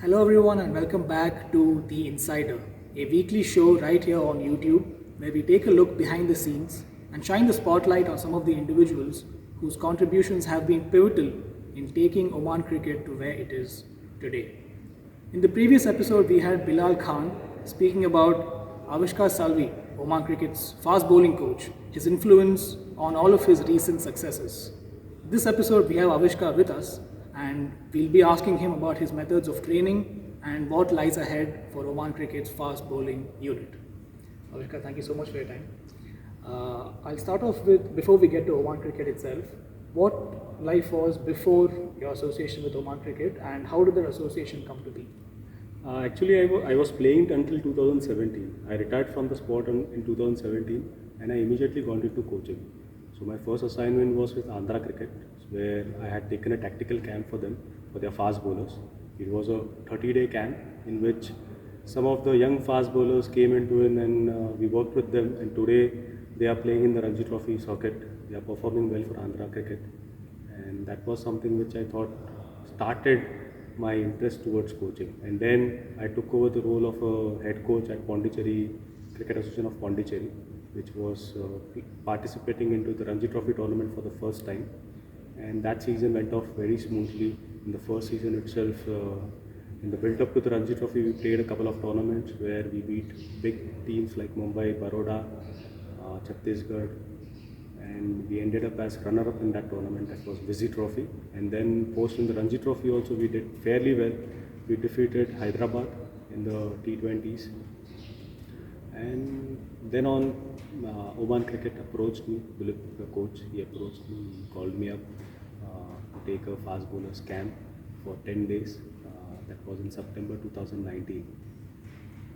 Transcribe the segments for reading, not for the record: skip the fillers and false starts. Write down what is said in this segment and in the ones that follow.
Hello, everyone, and welcome back to The Insider, a weekly show right here on YouTube where we take a look behind the scenes and shine the spotlight on some of the individuals whose contributions have been pivotal in taking Oman cricket to where it is today. In the previous episode, we had Bilal Khan speaking about Avishkar Salvi, Oman cricket's fast bowling coach, his influence on all of his recent successes. This episode, we have Avishkar with us, and we'll be asking him about his methods of training and what lies ahead for Oman Cricket's fast bowling unit. Avishkar, thank you so much for your time. I'll start off with, before we get to Oman Cricket itself, what life was before your association with Oman Cricket and how did the association come to be? I was playing until 2017. I retired from the sport in 2017 and I immediately got into coaching. So my first assignment was with Andhra Cricket, where I had taken a tactical camp for them, for their fast bowlers. It was a 30-day camp in which some of the young fast bowlers came into it and we worked with them, and today they are playing in the Ranji Trophy circuit. They are performing well for Andhra Cricket, and that was something which I thought started my interest towards coaching. And then I took over the role of a head coach at Pondicherry Cricket Association of Pondicherry, which was participating into the Ranji Trophy tournament for the first time. And that season went off very smoothly. In the first season itself, in the build-up to the Ranji Trophy, we played a couple of tournaments where we beat big teams like Mumbai, Baroda, Chhattisgarh, and we ended up as runner-up in that tournament. That was Visi Trophy. And then post in the Ranji Trophy also, we did fairly well. We defeated Hyderabad in the T20s. And then on, Oman Cricket approached me, Dilip, the coach, he approached me, he called me up to take a fast bowlers camp for 10 days. That was in September 2019.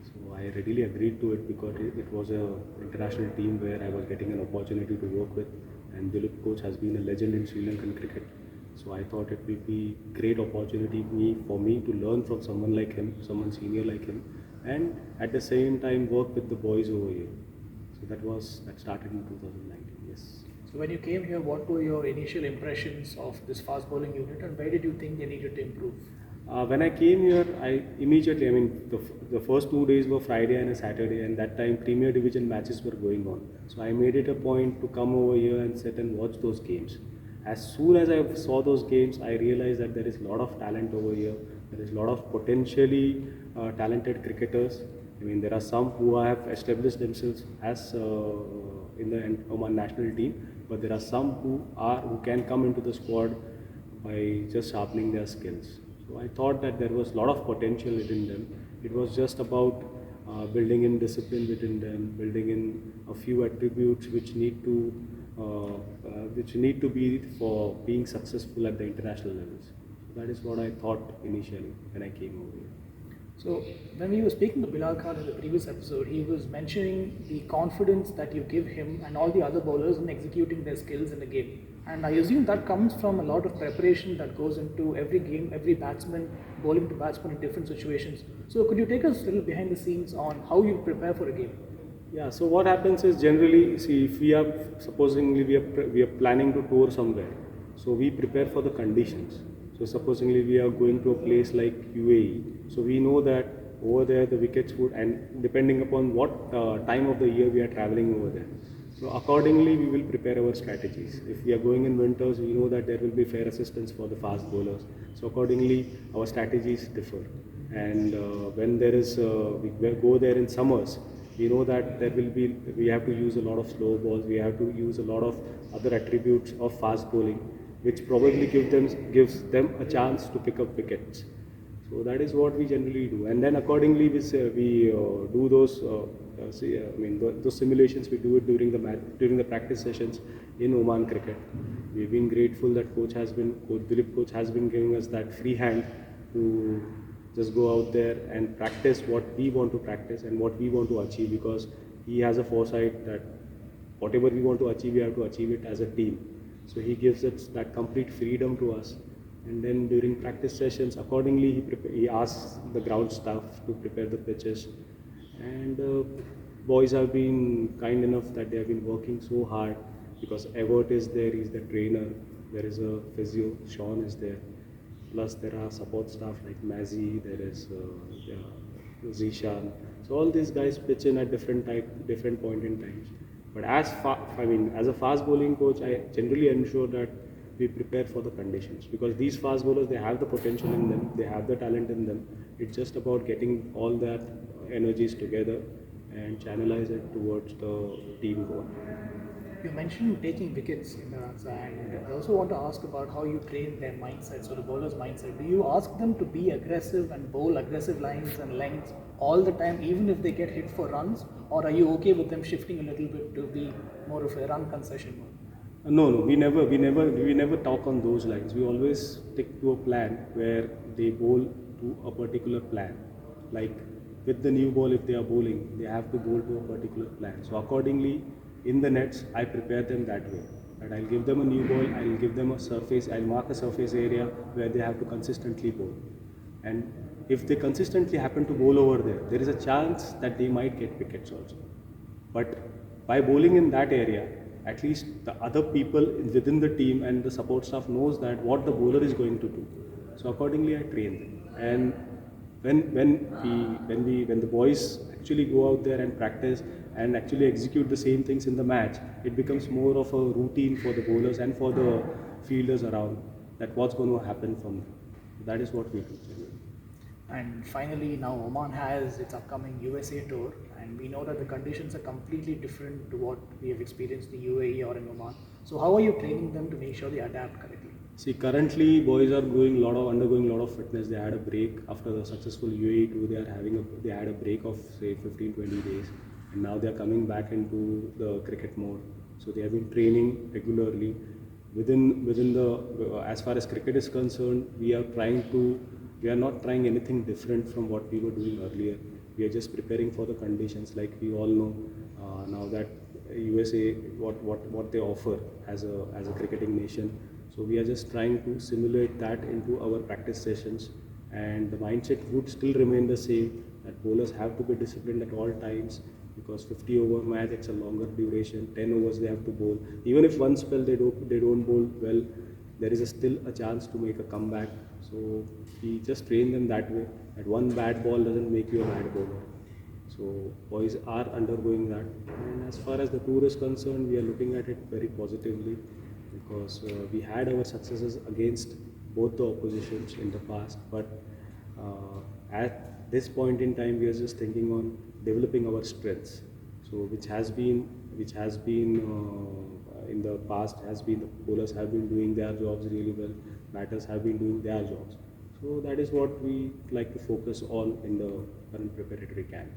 So I readily agreed to it because it was an international team where I was getting an opportunity to work with, and Dilip coach has been a legend in Sri Lankan cricket. So I thought it would be great opportunity for me to learn from someone like him, someone senior like him, and at the same time work with the boys over here. So that started in 2019. Yes. So when you came here, what were your initial impressions of this fast bowling unit and where did you think they needed to improve? When I came here, the first 2 days were Friday and a Saturday, and that time Premier Division matches were going on. So I made it a point to come over here and sit and watch those games. As soon as I saw those games, I realized that there is a lot of talent over here. There is a lot of potentially talented cricketers. I mean, there are some who have established themselves as in the Oman national team, but there are some who can come into the squad by just sharpening their skills. So I thought that there was a lot of potential within them. It was just about building in discipline within them, building in a few attributes which need to be for being successful at the international levels. So that is what I thought initially when I came over here. So when we were speaking to Bilal Khan in the previous episode, he was mentioning the confidence that you give him and all the other bowlers in executing their skills in the game. And I assume that comes from a lot of preparation that goes into every game, every batsman, bowling to batsman in different situations. So could you take us a little behind the scenes on how you prepare for a game? Yeah, so what happens is generally, see, if we are, supposingly we are planning to tour somewhere, so we prepare for the conditions. So supposingly we are going to a place like UAE, so we know that over there the wickets would, and depending upon what time of the year we are traveling over there. So accordingly we will prepare our strategies. If we are going in winters, we know that there will be fair assistance for the fast bowlers. So accordingly our strategies differ. And when there is, we go there in summers, we know that we have to use a lot of slow balls, we have to use a lot of other attributes of fast bowling, which probably gives them a chance to pick up wickets. So that is what we generally do, and then accordingly we do those. Those simulations we do it during the practice sessions in Oman Cricket. We've been grateful that Dilip coach has been giving us that free hand to just go out there and practice what we want to practice and what we want to achieve, because he has a foresight that whatever we want to achieve, we have to achieve it as a team. So he gives us that complete freedom to us. And then during practice sessions, accordingly he asks the ground staff to prepare the pitches. And boys have been kind enough that they have been working so hard, because Evert is there, he's the trainer. There is a physio, Sean is there. plus there are support staff like Mazzy, there is Zishan. So all these guys pitch in at different point in times. But as a fast bowling coach, I generally ensure that we prepare for the conditions, because these fast bowlers, they have the potential in them, they have the talent in them. It's just about getting all that energies together and channelize it towards the team goal. You mentioned taking wickets in the runs, and I also want to ask about how you train their mindset, so the bowler's mindset. Do you ask them to be aggressive and bowl aggressive lines and lengths all the time, even if they get hit for runs, or are you okay with them shifting a little bit to be more of a run concession mode? No, we never talk on those lines. We always stick to a plan where they bowl to a particular plan. Like with the new ball, if they are bowling, they have to bowl to a particular plan. So accordingly, in the nets, I prepare them that way. And I'll give them a new ball. I'll give them a surface. I'll mark a surface area where they have to consistently bowl. And if they consistently happen to bowl over there, there is a chance that they might get wickets also. But by bowling in that area, at least the other people within the team and the support staff knows that what the bowler is going to do. So accordingly, I train them. And when the boys actually go out there and practice and actually execute the same things in the match, it becomes more of a routine for the bowlers and for the fielders around, that what's going to happen from them. That is what we do. And finally, now Oman has its upcoming USA tour, and we know that the conditions are completely different to what we have experienced in UAE or in Oman. So, how are you training them to make sure they adapt correctly? See, currently boys are undergoing a lot of fitness. They had a break after the successful UAE tour. They had a break of say 15-20 days, and now they are coming back into the cricket mode. So they have been training regularly. Within the as far as cricket is concerned, we are not trying anything different from what we were doing earlier. We are just preparing for the conditions. Like we all know now that USA what they offer as a cricketing nation. So we are just trying to simulate that into our practice sessions, and the mindset would still remain the same, that bowlers have to be disciplined at all times, because 50 over match, it's a longer duration. 10 overs they have to bowl. Even if one spell they don't bowl well, there is still a chance to make a comeback. So we just train them that way, that one bad ball doesn't make you a bad bowler. So boys are undergoing that. And as far as the tour is concerned, we are looking at it very positively, because we had our successes against both the oppositions in the past. But at this point in time, we are just thinking on developing our strengths. So which has been in the past has been, the bowlers have been doing their jobs really well, batters have been doing their jobs. So that is what we like to focus on in the current preparatory camp.